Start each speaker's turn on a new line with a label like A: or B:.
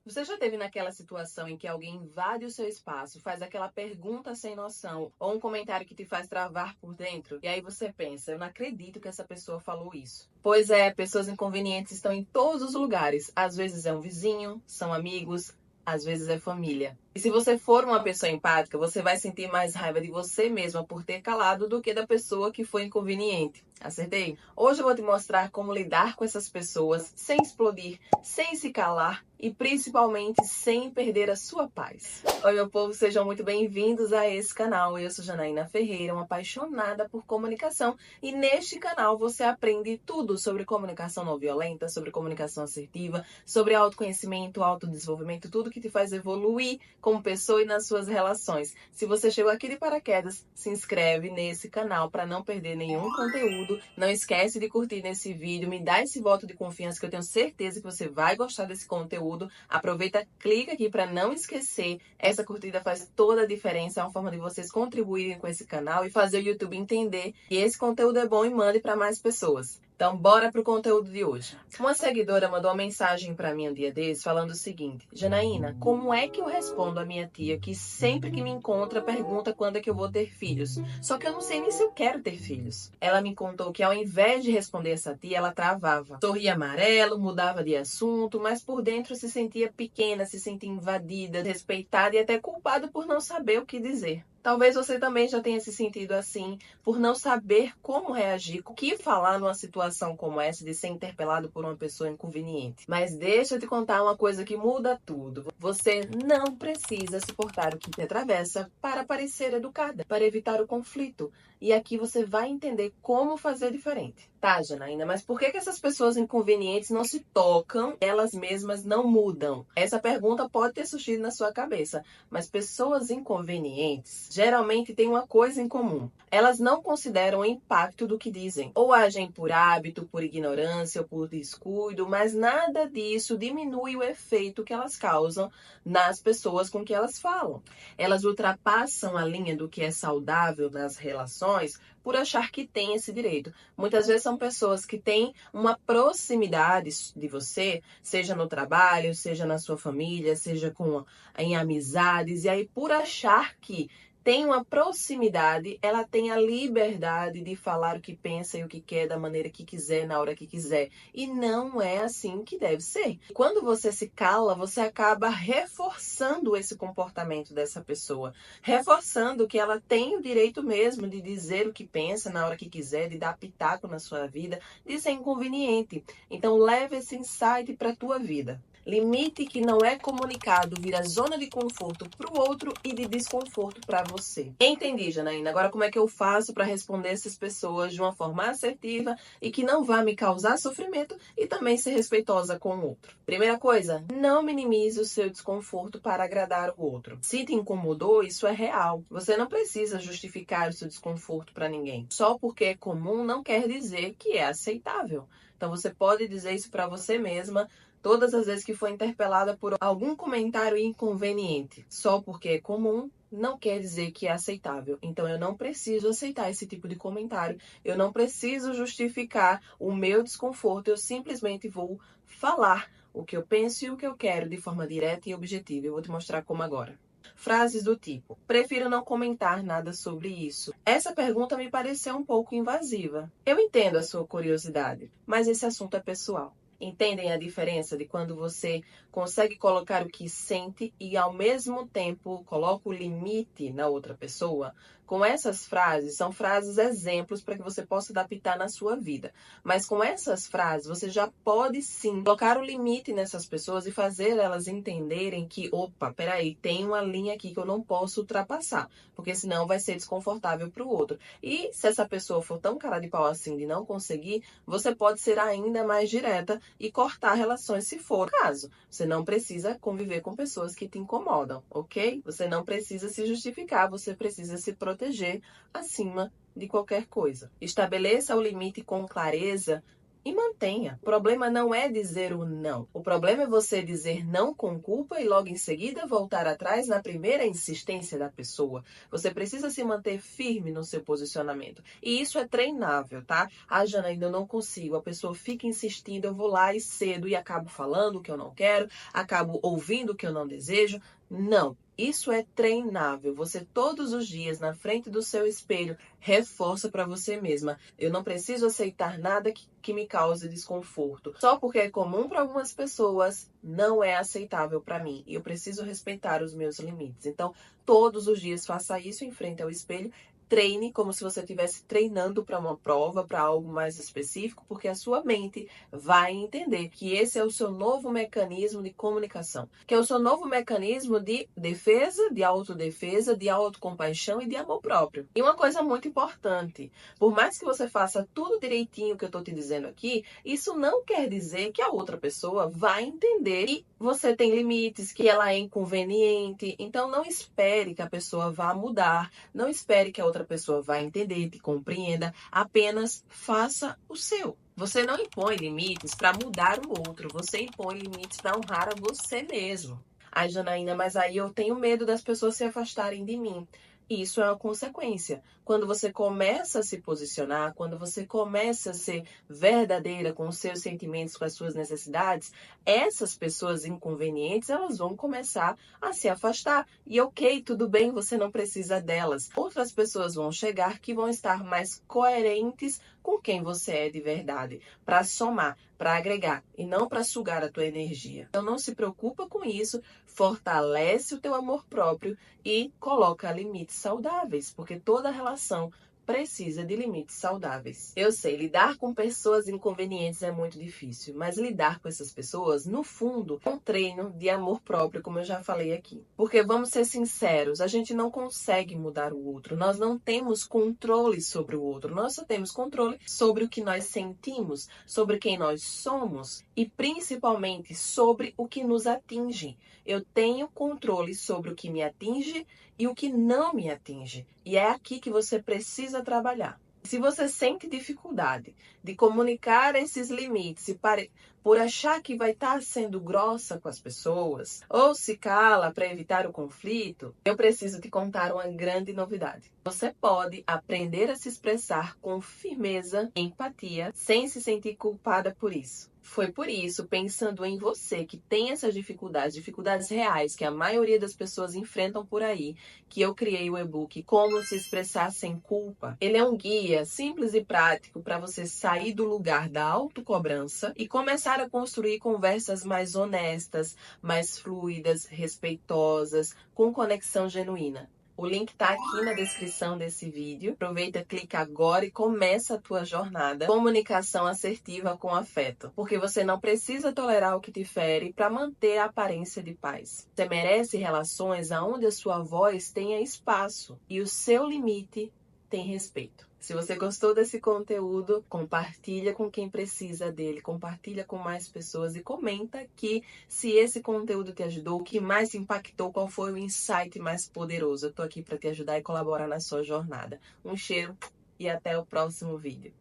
A: Você já teve naquela situação em que alguém invade o seu espaço, faz aquela pergunta sem noção, ou um comentário que te faz travar por dentro? E aí você pensa, eu não acredito que essa pessoa falou isso. Pois é, pessoas inconvenientes estão em todos os lugares. Às vezes é um vizinho, são amigos, às vezes é família. E se você for uma pessoa empática, você vai sentir mais raiva de você mesma por ter calado do que da pessoa que foi inconveniente. Acertei? Hoje eu vou te mostrar como lidar com essas pessoas sem explodir, sem se calar e principalmente sem perder a sua paz. Oi, meu povo, sejam muito bem-vindos a esse canal. Eu sou Janaína Ferreira, uma apaixonada por comunicação, e neste canal você aprende tudo sobre comunicação não violenta, sobre comunicação assertiva, sobre autoconhecimento, autodesenvolvimento, tudo que te faz evoluir como pessoa e nas suas relações. Se você chegou aqui de paraquedas, se inscreve nesse canal para não perder nenhum conteúdo. Não esquece de curtir nesse vídeo, me dá esse voto de confiança que eu tenho certeza que você vai gostar desse conteúdo. Aproveita, clica aqui para não esquecer. Essa curtida faz toda a diferença, é uma forma de vocês contribuírem com esse canal e fazer o YouTube entender que esse conteúdo é bom e mande para mais pessoas. Então, bora pro conteúdo de hoje. Uma seguidora mandou uma mensagem para mim um dia desses falando o seguinte: Janaína, como é que eu respondo a minha tia que sempre que me encontra pergunta quando é que eu vou ter filhos? Só que eu não sei nem se eu quero ter filhos. Ela me contou que ao invés de responder essa tia, ela travava. Sorria amarelo, mudava de assunto, mas por dentro se sentia pequena, se sentia invadida, respeitada e até culpada por não saber o que dizer. Talvez você também já tenha se sentido assim, por não saber como reagir, o que falar numa situação como essa de ser interpelado por uma pessoa inconveniente. Mas deixa eu te contar uma coisa que muda tudo. Você não precisa suportar o que te atravessa para parecer educada, para evitar o conflito. E aqui você vai entender como fazer diferente. Tá, Janaína, mas por que essas pessoas inconvenientes não se tocam, elas mesmas não mudam? Essa pergunta pode ter surgido na sua cabeça, mas pessoas inconvenientes geralmente têm uma coisa em comum. Elas não consideram o impacto do que dizem. Ou agem por hábito, por ignorância ou por descuido, mas nada disso diminui o efeito que elas causam nas pessoas com que elas falam. Elas ultrapassam a linha do que é saudável nas relações por achar que tem esse direito. Muitas vezes são pessoas que têm uma proximidade de você, seja no trabalho, seja na sua família, seja em amizades, e aí por achar que tem uma proximidade, ela tem a liberdade de falar o que pensa e o que quer da maneira que quiser, na hora que quiser. E não é assim que deve ser. Quando você se cala, você acaba reforçando esse comportamento dessa pessoa, reforçando que ela tem o direito mesmo de dizer o que pensa na hora que quiser, de dar pitaco na sua vida, de ser inconveniente. Então leve esse insight para a tua vida. Limite que não é comunicado vira zona de conforto para o outro e de desconforto para você. Entendi, Janaína. Agora, como é que eu faço para responder essas pessoas de uma forma assertiva e que não vá me causar sofrimento e também ser respeitosa com o outro? Primeira coisa, não minimize o seu desconforto para agradar o outro. Se te incomodou, isso é real. Você não precisa justificar o seu desconforto para ninguém. Só porque é comum não quer dizer que é aceitável. Então, você pode dizer isso para você mesma todas as vezes que for interpelada por algum comentário inconveniente. Só porque é comum não quer dizer que é aceitável. Então eu não preciso aceitar esse tipo de comentário. Eu não preciso justificar o meu desconforto. Eu simplesmente vou falar o que eu penso e o que eu quero de forma direta e objetiva. Eu vou te mostrar como agora. Frases do tipo: prefiro não comentar nada sobre isso. Essa pergunta me pareceu um pouco invasiva. Eu entendo a sua curiosidade, mas esse assunto é pessoal. Entendem a diferença de quando você consegue colocar o que sente e ao mesmo tempo coloca o limite na outra pessoa? Com essas frases, são frases exemplos para que você possa adaptar na sua vida. Mas com essas frases, você já pode sim colocar o limite nessas pessoas e fazer elas entenderem que, opa, peraí, tem uma linha aqui que eu não posso ultrapassar, porque senão vai ser desconfortável para o outro. E se essa pessoa for tão cara de pau assim de não conseguir, você pode ser ainda mais direta e cortar relações se for o caso. Você não precisa conviver com pessoas que te incomodam, ok? Você não precisa se justificar, você precisa se proteger acima de qualquer coisa. Estabeleça o limite com clareza e mantenha. O problema não é dizer o não. O problema é você dizer não com culpa e logo em seguida voltar atrás na primeira insistência da pessoa. Você precisa se manter firme no seu posicionamento. E isso é treinável, tá? Ah, Janaína, eu não consigo. A pessoa fica insistindo, eu vou lá e cedo e acabo falando o que eu não quero, acabo ouvindo o que eu não desejo. Não. Isso é treinável. Você todos os dias na frente do seu espelho reforça para você mesma. Eu não preciso aceitar nada que me cause desconforto. Só porque é comum para algumas pessoas, não é aceitável para mim. E eu preciso respeitar os meus limites. Então, todos os dias faça isso em frente ao espelho. Treine como se você estivesse treinando para uma prova, para algo mais específico, porque a sua mente vai entender que esse é o seu novo mecanismo de comunicação, que é o seu novo mecanismo de defesa, de autodefesa, de autocompaixão e de amor próprio. E uma coisa muito importante, por mais que você faça tudo direitinho que eu estou te dizendo aqui, isso não quer dizer que a outra pessoa vai entender que você tem limites, que ela é inconveniente. Então não espere que a pessoa vá mudar, não espere que a outra pessoa vai entender, te compreenda, apenas faça o seu. Você não impõe limites para mudar o outro, você impõe limites para honrar a você mesmo. Ai, Janaína, mas aí eu tenho medo das pessoas se afastarem de mim. Isso é uma consequência. Quando você começa a se posicionar, quando você começa a ser verdadeira com os seus sentimentos, com as suas necessidades, essas pessoas inconvenientes, elas vão começar a se afastar. E ok, tudo bem, você não precisa delas. Outras pessoas vão chegar que vão estar mais coerentes com quem você é de verdade, para somar, para agregar e não para sugar a tua energia. Então não se preocupa com isso, fortalece o teu amor próprio e coloca limites saudáveis, porque toda relação precisa de limites saudáveis. Eu sei, lidar com pessoas inconvenientes é muito difícil, mas lidar com essas pessoas, no fundo, é um treino de amor próprio, como eu já falei aqui. Porque vamos ser sinceros, a gente não consegue mudar o outro, nós não temos controle sobre o outro, nós só temos controle sobre o que nós sentimos, sobre quem nós somos e principalmente sobre o que nos atinge. Eu tenho controle sobre o que me atinge e o que não me atinge. E é aqui que você precisa trabalhar. Se você sente dificuldade de comunicar esses limites e por achar que vai estar sendo grossa com as pessoas, ou se cala para evitar o conflito, eu preciso te contar uma grande novidade. Você pode aprender a se expressar com firmeza, empatia, sem se sentir culpada por isso. Foi por isso, pensando em você que tem essas dificuldades reais que a maioria das pessoas enfrentam por aí, que eu criei o e-book Como se expressar sem culpa. Ele é um guia simples e prático para você sair do lugar da autocobrança e começar a construir conversas mais honestas, mais fluidas, respeitosas, com conexão genuína. O link tá aqui na descrição desse vídeo. Aproveita, clica agora e começa a tua jornada. Comunicação assertiva com afeto. Porque você não precisa tolerar o que te fere para manter a aparência de paz. Você merece relações onde a sua voz tenha espaço e o seu limite tem respeito. Se você gostou desse conteúdo, compartilha com quem precisa dele, compartilha com mais pessoas e comenta aqui se esse conteúdo te ajudou, o que mais te impactou, qual foi o insight mais poderoso. Eu tô aqui para te ajudar e colaborar na sua jornada. Um cheiro e até o próximo vídeo.